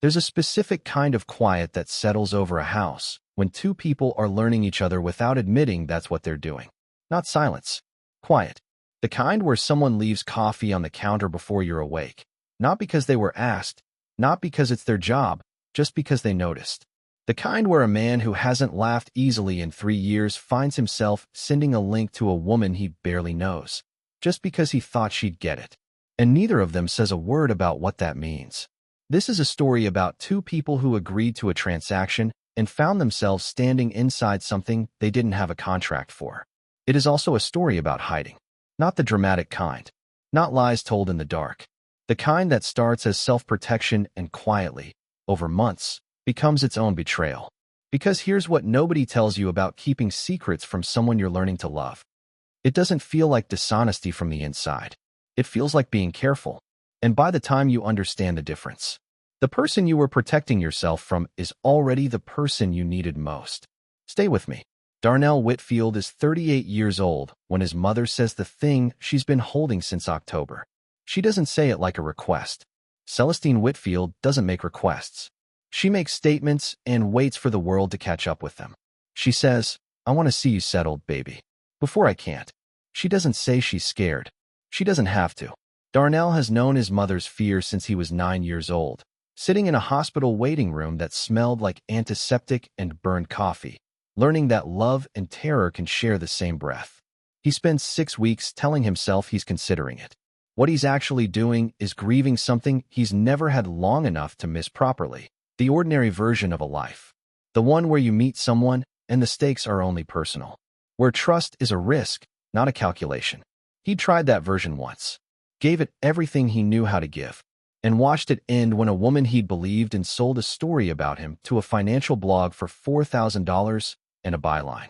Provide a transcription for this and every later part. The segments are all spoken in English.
There's a specific kind of quiet that settles over a house when two people are learning each other without admitting that's what they're doing. Not silence. Quiet. The kind where someone leaves coffee on the counter before you're awake. Not because they were asked, not because it's their job, just because they noticed. The kind where a man who hasn't laughed easily in 3 years finds himself sending a link to a woman he barely knows, just because he thought she'd get it. And neither of them says a word about what that means. This is a story about two people who agreed to a transaction and found themselves standing inside something they didn't have a contract for. It is also a story about hiding. Not the dramatic kind. Not lies told in the dark. The kind that starts as self-protection and quietly, over months, becomes its own betrayal. Because here's what nobody tells you about keeping secrets from someone you're learning to love. It doesn't feel like dishonesty from the inside. It feels like being careful. And by the time you understand the difference, the person you were protecting yourself from is already the person you needed most. Stay with me. Darnell Whitfield is 38 years old when his mother says the thing she's been holding since October. She doesn't say it like a request. Celestine Whitfield doesn't make requests. She makes statements and waits for the world to catch up with them. She says, "I want to see you settled, baby. Before I can't." She doesn't say she's scared. She doesn't have to. Darnell has known his mother's fear since he was 9 years old, sitting in a hospital waiting room that smelled like antiseptic and burned coffee, learning that love and terror can share the same breath. He spends 6 weeks telling himself he's considering it. What he's actually doing is grieving something he's never had long enough to miss properly, the ordinary version of a life. The one where you meet someone and the stakes are only personal. Where trust is a risk, not a calculation. He tried that version once, gave it everything he knew how to give, and watched it end when a woman he'd believed and sold a story about him to a financial blog for $4,000 and a byline.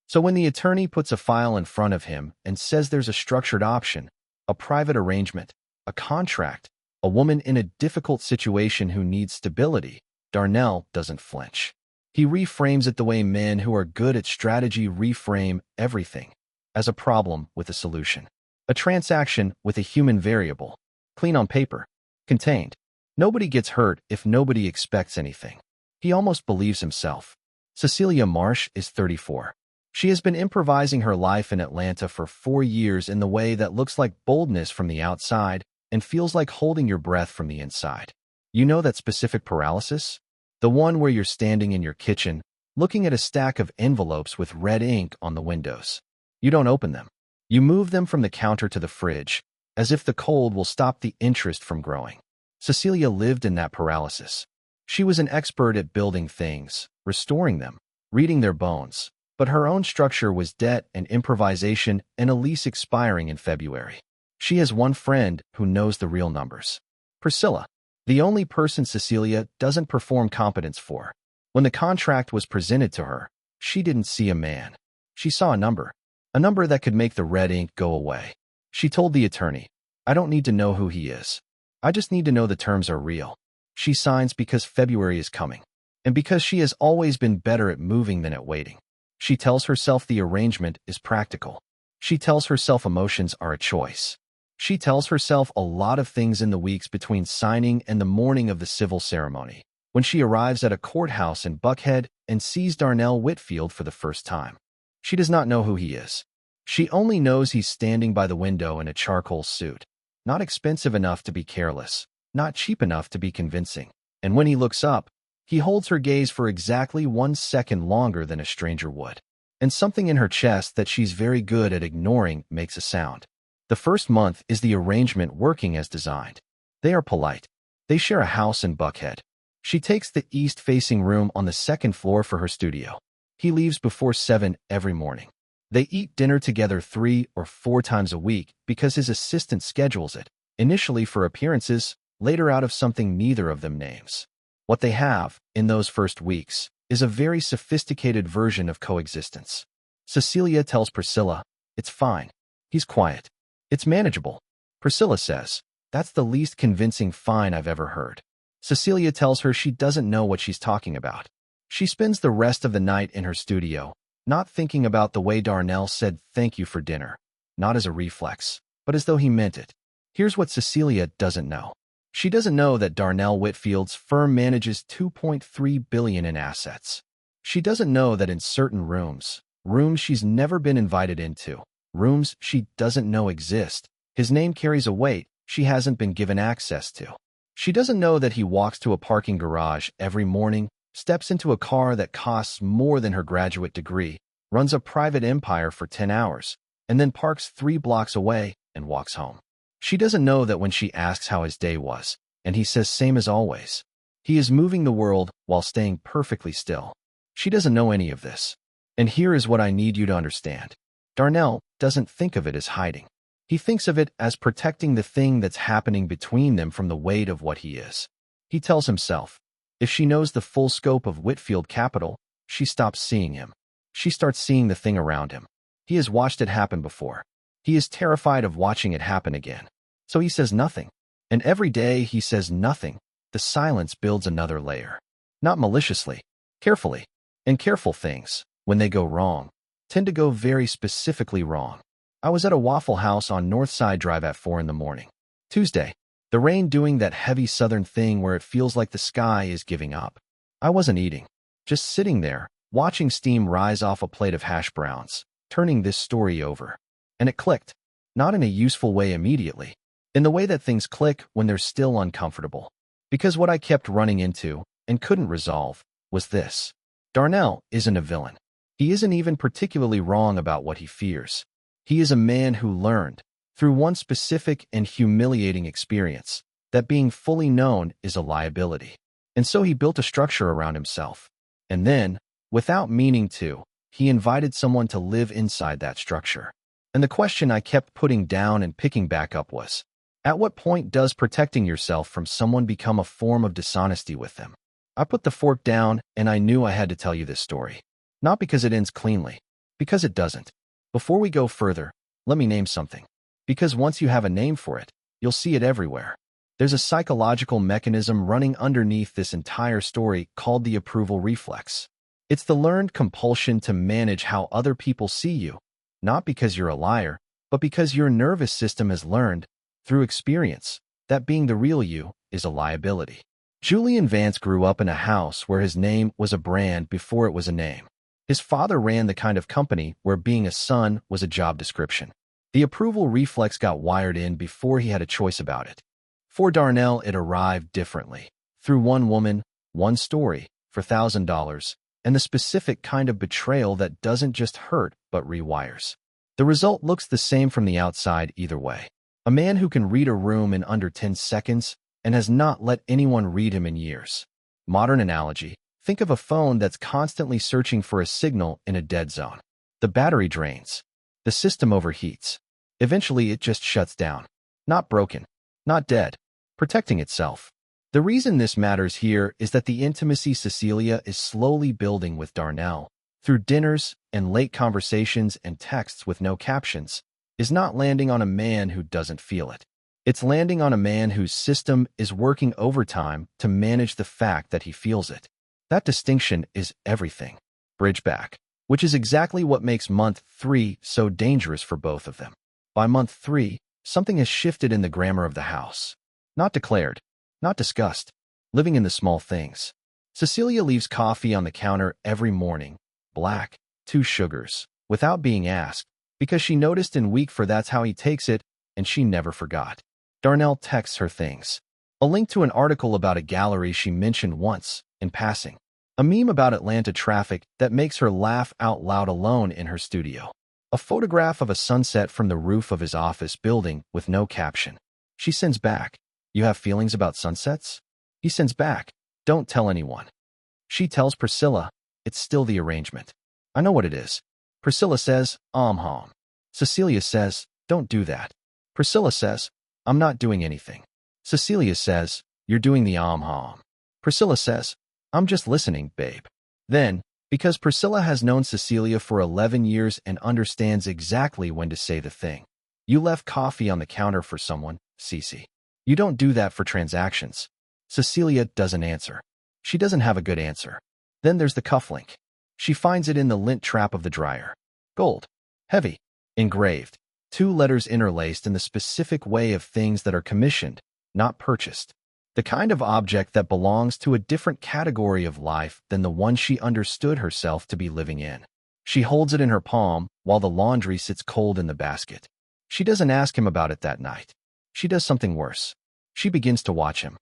So when the attorney puts a file in front of him and says there's a structured option, a private arrangement, a contract, a woman in a difficult situation who needs stability, Darnell doesn't flinch. He reframes it the way men who are good at strategy reframe everything, as a problem with a solution. A transaction with a human variable, clean on paper, contained. Nobody gets hurt if nobody expects anything. He almost believes himself. Cecilia Marsh is 34. She has been improvising her life in Atlanta for 4 years in the way that looks like boldness from the outside and feels like holding your breath from the inside. You know that specific paralysis? The one where you're standing in your kitchen, looking at a stack of envelopes with red ink on the windows. You don't open them. You move them from the counter to the fridge, as if the cold will stop the interest from growing. Cecilia lived in that paralysis. She was an expert at building things, restoring them, reading their bones, but her own structure was debt and improvisation and a lease expiring in February. She has one friend who knows the real numbers. Priscilla, the only person Cecilia doesn't perform competence for. When the contract was presented to her, she didn't see a man. She saw a number that could make the red ink go away. She told the attorney, "I don't need to know who he is. I just need to know the terms are real." She signs because February is coming, and because she has always been better at moving than at waiting. She tells herself the arrangement is practical. She tells herself emotions are a choice. She tells herself a lot of things in the weeks between signing and the morning of the civil ceremony, when she arrives at a courthouse in Buckhead and sees Darnell Whitfield for the first time. She does not know who he is. She only knows he's standing by the window in a charcoal suit, not expensive enough to be careless, not cheap enough to be convincing. And when he looks up, he holds her gaze for exactly 1 second longer than a stranger would. And something in her chest that she's very good at ignoring makes a sound. The first month is the arrangement working as designed. They are polite. They share a house in Buckhead. She takes the east-facing room on the second floor for her studio. He leaves before 7 every morning. They eat dinner together 3 or 4 times a week because his assistant schedules it, initially for appearances, later out of something neither of them names. What they have, in those first weeks, is a very sophisticated version of coexistence. Cecilia tells Priscilla, "It's fine. He's quiet. It's manageable." Priscilla says, "That's the least convincing fine I've ever heard." Cecilia tells her she doesn't know what she's talking about. She spends the rest of the night in her studio, not thinking about the way Darnell said thank you for dinner, not as a reflex, but as though he meant it. Here's what Cecilia doesn't know. She doesn't know that Darnell Whitfield's firm manages $2.3 billion in assets. She doesn't know that in certain rooms she's never been invited into, rooms she doesn't know exist, his name carries a weight she hasn't been given access to. She doesn't know that he walks to a parking garage every morning, steps into a car that costs more than her graduate degree, runs a private empire for 10 hours, and then parks 3 blocks away and walks home. She doesn't know that when she asks how his day was, and he says same as always, he is moving the world while staying perfectly still. She doesn't know any of this. And here is what I need you to understand. Darnell doesn't think of it as hiding. He thinks of it as protecting the thing that's happening between them from the weight of what he is. He tells himself, if she knows the full scope of Whitfield Capital, she stops seeing him. She starts seeing the thing around him. He has watched it happen before. He is terrified of watching it happen again. So he says nothing. And every day he says nothing, the silence builds another layer. Not maliciously, carefully. And careful things, when they go wrong, tend to go very specifically wrong. I was at a Waffle House on Northside Drive at 4 in the morning. Tuesday, the rain doing that heavy southern thing where it feels like the sky is giving up. I wasn't eating, just sitting there, watching steam rise off a plate of hash browns, turning this story over. And it clicked, not in a useful way immediately, in the way that things click when they're still uncomfortable. Because what I kept running into, and couldn't resolve, was this. Darnell isn't a villain. He isn't even particularly wrong about what he fears. He is a man who learned, through one specific and humiliating experience, that being fully known is a liability. And so he built a structure around himself. And then, without meaning to, he invited someone to live inside that structure. And the question I kept putting down and picking back up was, at what point does protecting yourself from someone become a form of dishonesty with them? I put the fork down and I knew I had to tell you this story. Not because it ends cleanly, because it doesn't. Before we go further, let me name something. Because once you have a name for it, you'll see it everywhere. There's a psychological mechanism running underneath this entire story called the approval reflex. It's the learned compulsion to manage how other people see you, not because you're a liar, but because your nervous system has learned, through experience, that being the real you is a liability. Julian Vance grew up in a house where his name was a brand before it was a name. His father ran the kind of company where being a son was a job description. The approval reflex got wired in before he had a choice about it. For Darnell, it arrived differently, through one woman, one story, for $1,000, and the specific kind of betrayal that doesn't just hurt but rewires. The result looks the same from the outside either way. A man who can read a room in under 10 seconds and has not let anyone read him in years. Modern analogy. Think of a phone that's constantly searching for a signal in a dead zone. The battery drains. The system overheats. Eventually, it just shuts down. Not broken. Not dead. Protecting itself. The reason this matters here is that the intimacy Cecilia is slowly building with Darnell, through dinners and late conversations and texts with no captions, is not landing on a man who doesn't feel it. It's landing on a man whose system is working overtime to manage the fact that he feels it. That distinction is everything. Bridge back. Which is exactly what makes month 3 so dangerous for both of them. By month 3, something has shifted in the grammar of the house. Not declared, not discussed, living in the small things. Cecilia leaves coffee on the counter every morning, black, 2 sugars, without being asked, because she noticed in week 4 that's how he takes it, and she never forgot. Darnell texts her things. A link to an article about a gallery she mentioned once, in passing. A meme about Atlanta traffic that makes her laugh out loud alone in her studio. A photograph of a sunset from the roof of his office building with no caption. She sends back, "You have feelings about sunsets?" He sends back, "Don't tell anyone." She tells Priscilla, "It's still the arrangement." "I know what it is." Priscilla says, home. Cecilia says, "Don't do that." Priscilla says, "I'm not doing anything." Cecilia says, "You're doing the home." Priscilla says, "I'm just listening, babe." Then, because Priscilla has known Cecilia for 11 years and understands exactly when to say the thing. "You left coffee on the counter for someone, Cece. You don't do that for transactions." Cecilia doesn't answer. She doesn't have a good answer. Then there's the cufflink. She finds it in the lint trap of the dryer. Gold. Heavy. Engraved. 2 letters interlaced in the specific way of things that are commissioned, not purchased. the kind of object that belongs to a different category of life than the one she understood herself to be living in. She holds it in her palm while the laundry sits cold in the basket. She doesn't ask him about it that night. She does something worse. She begins to watch him.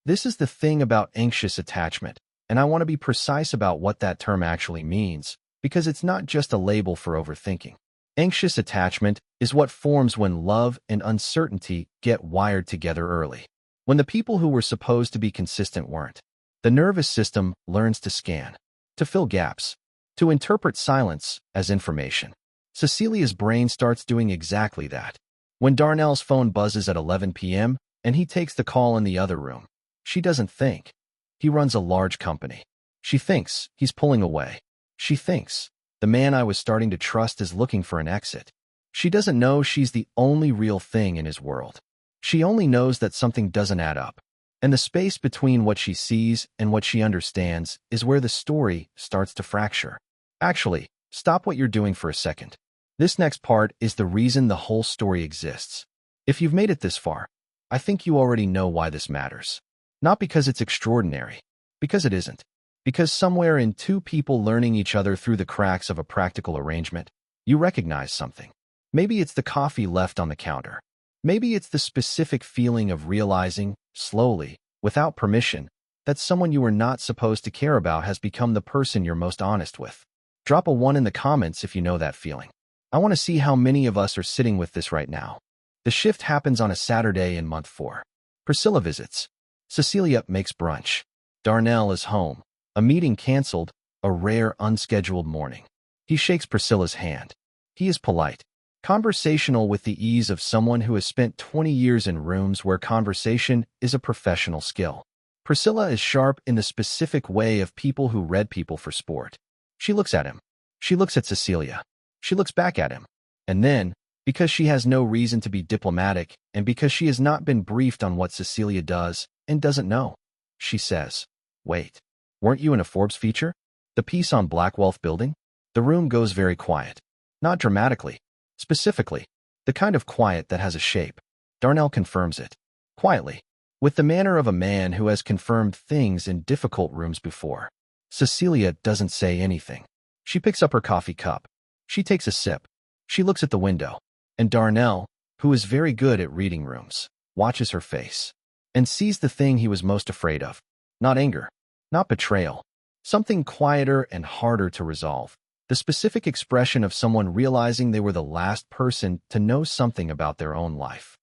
This is the thing about anxious attachment, and I want to be precise about what that term actually means, because it's not just a label for overthinking. Anxious attachment is what forms when love and uncertainty get wired together early. When the people who were supposed to be consistent weren't. The nervous system learns to scan, to fill gaps, to interpret silence as information. Cecilia's brain starts doing exactly that. When Darnell's phone buzzes at 11 p.m. and he takes the call in the other room, she doesn't think. He runs a large company. She thinks he's pulling away. She thinks the man I was starting to trust is looking for an exit. She doesn't know she's the only real thing in his world. She only knows that something doesn't add up. And the space between what she sees and what she understands is where the story starts to fracture. Actually, stop what you're doing for a second. This next part is the reason the whole story exists. If you've made it this far, I think you already know why this matters. Not because it's extraordinary, because it isn't. Because somewhere in two people learning each other through the cracks of a practical arrangement, you recognize something. Maybe it's the coffee left on the counter. Maybe it's the specific feeling of realizing, slowly, without permission, that someone you were not supposed to care about has become the person you're most honest with. Drop a 1 in the comments if you know that feeling. I want to see how many of us are sitting with this right now. The shift happens on a Saturday in month 4. Priscilla visits. Cecilia makes brunch. Darnell is home. A meeting canceled, a rare unscheduled morning. He shakes Priscilla's hand. He is polite, conversational with the ease of someone who has spent 20 years in rooms where conversation is a professional skill. Priscilla is sharp in the specific way of people who read people for sport. She looks at him. She looks at Cecilia. She looks back at him. And then, because she has no reason to be diplomatic and because she has not been briefed on what Cecilia does and doesn't know, she says, "Wait, weren't you in a Forbes feature? The piece on Black Wealth building?" The room goes very quiet. Not dramatically. Specifically, the kind of quiet that has a shape. Darnell confirms it. Quietly. With the manner of a man who has confirmed things in difficult rooms before. Cecilia doesn't say anything. She picks up her coffee cup. She takes a sip. She looks at the window. And Darnell, who is very good at reading rooms, watches her face. And sees the thing he was most afraid of. Not anger. Not betrayal. Something quieter and harder to resolve. The specific expression of someone realizing they were the last person to know something about their own life.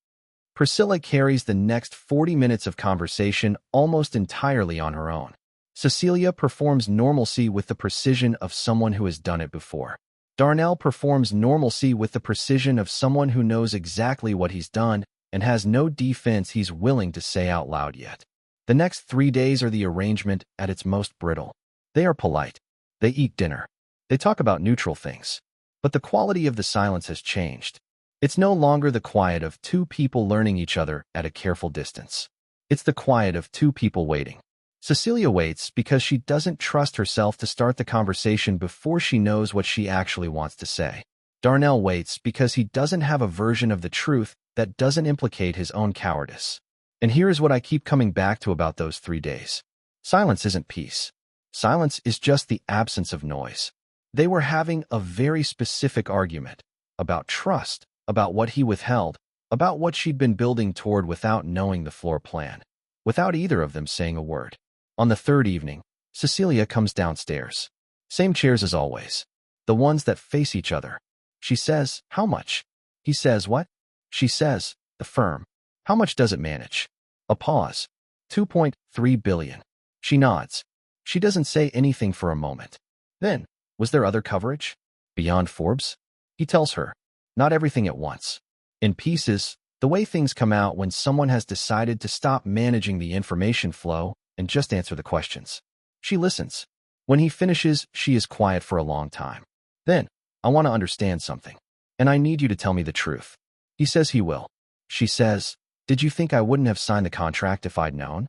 Priscilla carries the next 40 minutes of conversation almost entirely on her own. Cecilia performs normalcy with the precision of someone who has done it before. Darnell performs normalcy with the precision of someone who knows exactly what he's done and has no defense he's willing to say out loud yet. The next 3 days are the arrangement at its most brittle. They are polite. They eat dinner. They talk about neutral things. But the quality of the silence has changed. It's no longer the quiet of two people learning each other at a careful distance. It's the quiet of two people waiting. Cecilia waits because she doesn't trust herself to start the conversation before she knows what she actually wants to say. Darnell waits because he doesn't have a version of the truth that doesn't implicate his own cowardice. And here is what I keep coming back to about those 3 days. Silence isn't peace. Silence is just the absence of noise. They were having a very specific argument about trust, about what he withheld, about what she'd been building toward without knowing the floor plan, without either of them saying a word. On the 3rd evening, Cecilia comes downstairs. Same chairs as always. The ones that face each other. She says, "How much?" He says, "What?" She says, "The firm. How much does it manage?" A pause. 2.3 billion. She nods. She doesn't say anything for a moment. Then, was there other coverage? Beyond Forbes? He tells her. Not everything at once. In pieces, the way things come out when someone has decided to stop managing the information flow and just answer the questions. She listens. When he finishes, she is quiet for a long time. Then, "I want to understand something. And I need you to tell me the truth." He says he will. She says, "Did you think I wouldn't have signed the contract if I'd known?"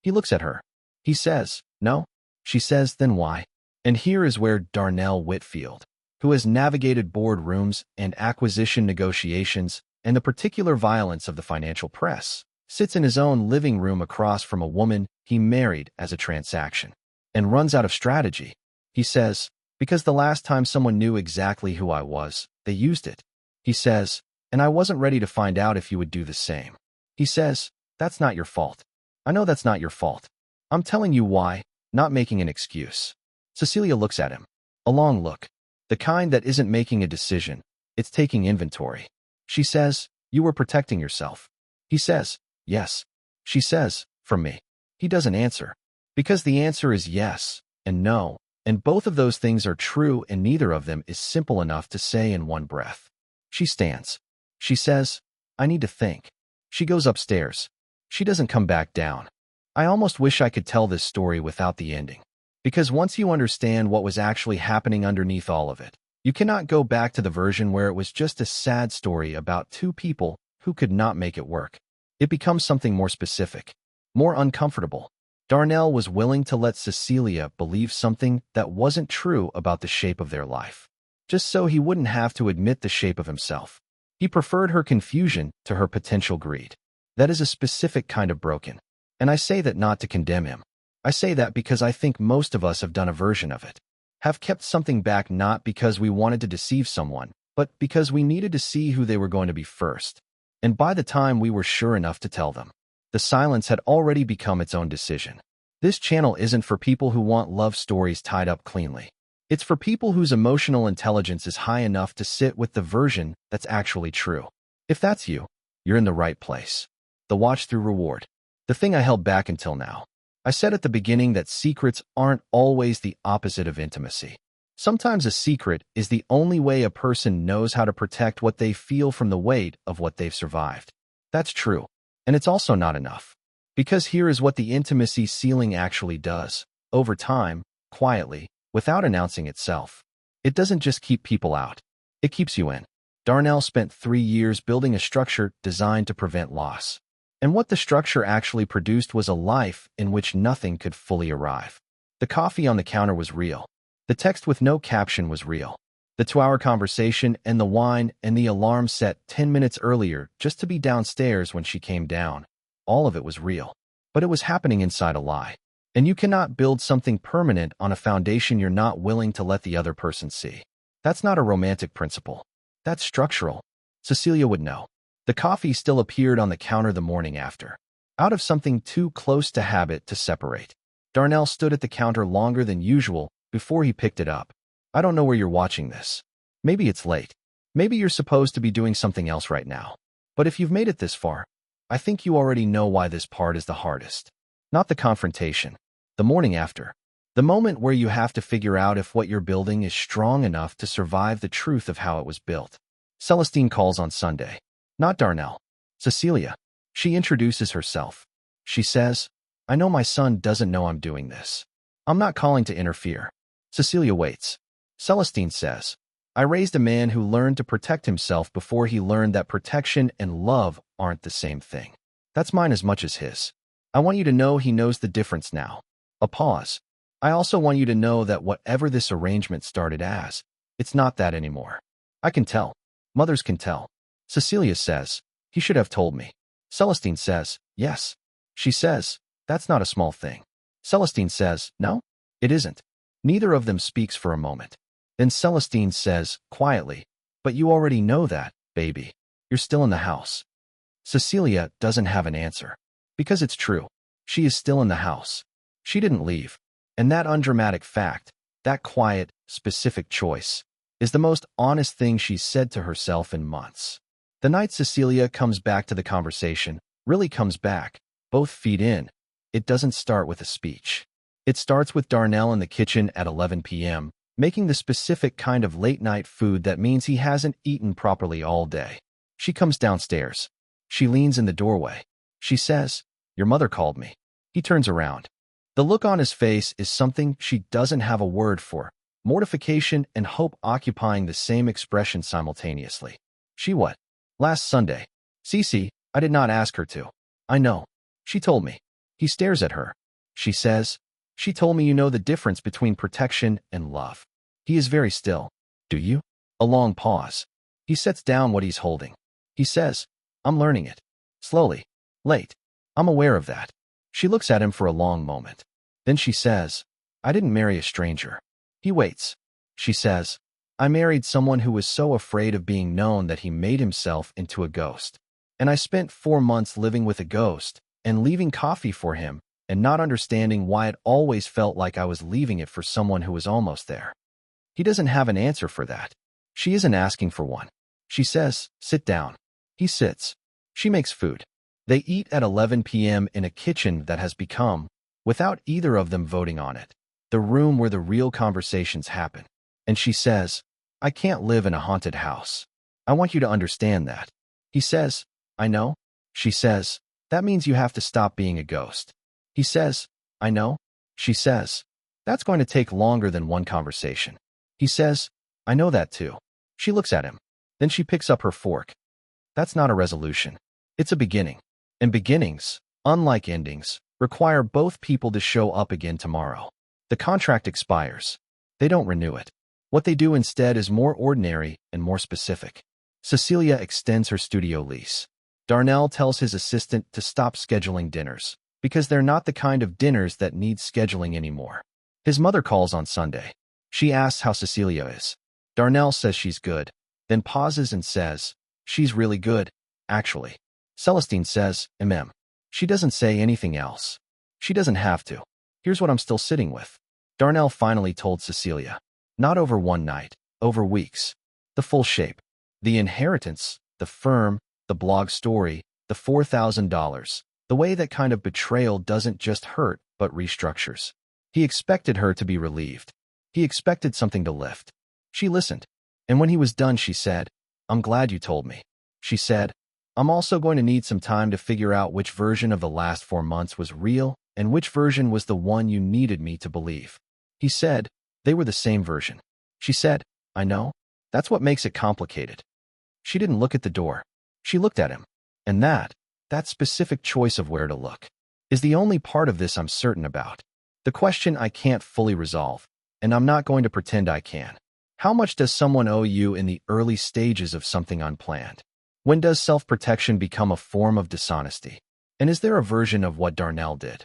He looks at her. He says, "No." She says, "Then why?" And here is where Darnell Whitfield, who has navigated boardrooms and acquisition negotiations and the particular violence of the financial press, sits in his own living room across from a woman he married as a transaction, and runs out of strategy. He says, because the last time someone knew exactly who I was, they used it. He says, and I wasn't ready to find out if you would do the same. He says, that's not your fault. I know that's not your fault. I'm telling you why, not making an excuse. Cecilia looks at him. A long look. The kind that isn't making a decision. It's taking inventory. She says, you were protecting yourself. He says, yes. She says, from me. He doesn't answer. Because the answer is yes and no, and both of those things are true and neither of them is simple enough to say in one breath. She stands. She says, I need to think. She goes upstairs. She doesn't come back down. I almost wish I could tell this story without the ending. Because once you understand what was actually happening underneath all of it, you cannot go back to the version where it was just a sad story about two people who could not make it work. It becomes something more specific, more uncomfortable. Darnell was willing to let Cecilia believe something that wasn't true about the shape of their life, just so he wouldn't have to admit the shape of himself. He preferred her confusion to her potential greed. That is a specific kind of broken. And I say that not to condemn him. I say that because I think most of us have done a version of it. Have kept something back not because we wanted to deceive someone, but because we needed to see who they were going to be first. And by the time we were sure enough to tell them, the silence had already become its own decision. This channel isn't for people who want love stories tied up cleanly. It's for people whose emotional intelligence is high enough to sit with the version that's actually true. If that's you, you're in the right place. The watch-through reward. The thing I held back until now. I said at the beginning that secrets aren't always the opposite of intimacy. Sometimes a secret is the only way a person knows how to protect what they feel from the weight of what they've survived. That's true. And it's also not enough. Because here is what the intimacy ceiling actually does. Over time, quietly, without announcing itself. It doesn't just keep people out. It keeps you in. Darnell spent 3 years building a structure designed to prevent loss. And what the structure actually produced was a life in which nothing could fully arrive. The coffee on the counter was real. The text with no caption was real. The 2-hour conversation and the wine and the alarm set 10 minutes earlier just to be downstairs when she came down. All of it was real. But it was happening inside a lie. And you cannot build something permanent on a foundation you're not willing to let the other person see. That's not a romantic principle. That's structural. Cecilia would know. The coffee still appeared on the counter the morning after. Out of something too close to habit to separate. Darnell stood at the counter longer than usual before he picked it up. I don't know where you're watching this. Maybe it's late. Maybe you're supposed to be doing something else right now. But if you've made it this far, I think you already know why this part is the hardest. Not the confrontation. The morning after. The moment where you have to figure out if what you're building is strong enough to survive the truth of how it was built. Celestine calls on Sunday. Not Darnell. Cecilia. She introduces herself. She says, I know my son doesn't know I'm doing this. I'm not calling to interfere. Cecilia waits. Celestine says, I raised a man who learned to protect himself before he learned that protection and love aren't the same thing. That's mine as much as his. I want you to know he knows the difference now. A pause. I also want you to know that whatever this arrangement started as, it's not that anymore. I can tell. Mothers can tell. Cecilia says, he should have told me. Celestine says, yes. She says, that's not a small thing. Celestine says, no, it isn't. Neither of them speaks for a moment. Then Celestine says, quietly, but you already know that, baby. You're still in the house. Cecilia doesn't have an answer. Because it's true. She is still in the house. She didn't leave. And that undramatic fact, that quiet, specific choice, is the most honest thing she's said to herself in months. The night Cecilia comes back to the conversation, really comes back, both feet in, it doesn't start with a speech. It starts with Darnell in the kitchen at 11 p.m., making the specific kind of late-night food that means he hasn't eaten properly all day. She comes downstairs. She leans in the doorway. She says, your mother called me. He turns around. The look on his face is something she doesn't have a word for, mortification and hope occupying the same expression simultaneously. She what? Last Sunday. Cece, I did not ask her to. I know. She told me. He stares at her. She says, she told me you know the difference between protection and love. He is very still. Do you? A long pause. He sets down what he's holding. He says, I'm learning it. Slowly. Late. I'm aware of that. She looks at him for a long moment. Then she says, I didn't marry a stranger. He waits. She says, I married someone who was so afraid of being known that he made himself into a ghost. And I spent 4 months living with a ghost and leaving coffee for him and not understanding why it always felt like I was leaving it for someone who was almost there. He doesn't have an answer for that. She isn't asking for one. She says, sit down. He sits. She makes food. They eat at 11 p.m. in a kitchen that has become, without either of them voting on it, the room where the real conversations happen. And she says, I can't live in a haunted house. I want you to understand that. He says, I know. She says, that means you have to stop being a ghost. He says, I know. She says, that's going to take longer than one conversation. He says, I know that too. She looks at him. Then she picks up her fork. That's not a resolution. It's a beginning. And beginnings, unlike endings, require both people to show up again tomorrow. The contract expires. They don't renew it. What they do instead is more ordinary and more specific. Cecilia extends her studio lease. Darnell tells his assistant to stop scheduling dinners, because they're not the kind of dinners that need scheduling anymore. His mother calls on Sunday. She asks how Cecilia is. Darnell says she's good, then pauses and says, she's really good, actually. Celestine says, She doesn't say anything else. She doesn't have to. Here's what I'm still sitting with. Darnell finally told Cecilia. Not over one night, over weeks. The full shape. The inheritance, the firm, the blog story, the $4,000. The way that kind of betrayal doesn't just hurt, but restructures. He expected her to be relieved. He expected something to lift. She listened. And when he was done, she said, I'm glad you told me. She said, I'm also going to need some time to figure out which version of the last 4 months was real and which version was the one you needed me to believe. He said, they were the same version. She said, I know. That's what makes it complicated. She didn't look at the door. She looked at him. And that specific choice of where to look, is the only part of this I'm certain about. The question I can't fully resolve, and I'm not going to pretend I can. How much does someone owe you in the early stages of something unplanned? When does self-protection become a form of dishonesty? And is there a version of what Darnell did?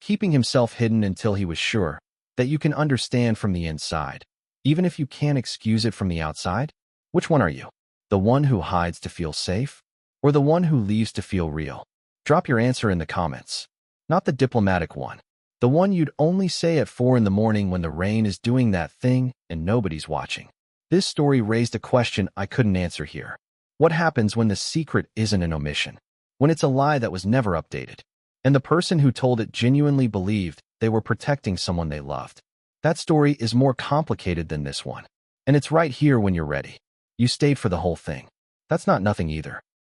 Keeping himself hidden until he was sure that you can understand from the inside, even if you can't excuse it from the outside? Which one are you? The one who hides to feel safe? Or the one who leaves to feel real? Drop your answer in the comments. Not the diplomatic one. The one you'd only say at 4 in the morning when the rain is doing that thing and nobody's watching. This story raised a question I couldn't answer here. What happens when the secret isn't an omission? When it's a lie that was never updated? And the person who told it genuinely believed they were protecting someone they loved? That story is more complicated than this one. And it's right here when you're ready. You stayed for the whole thing. That's not nothing either.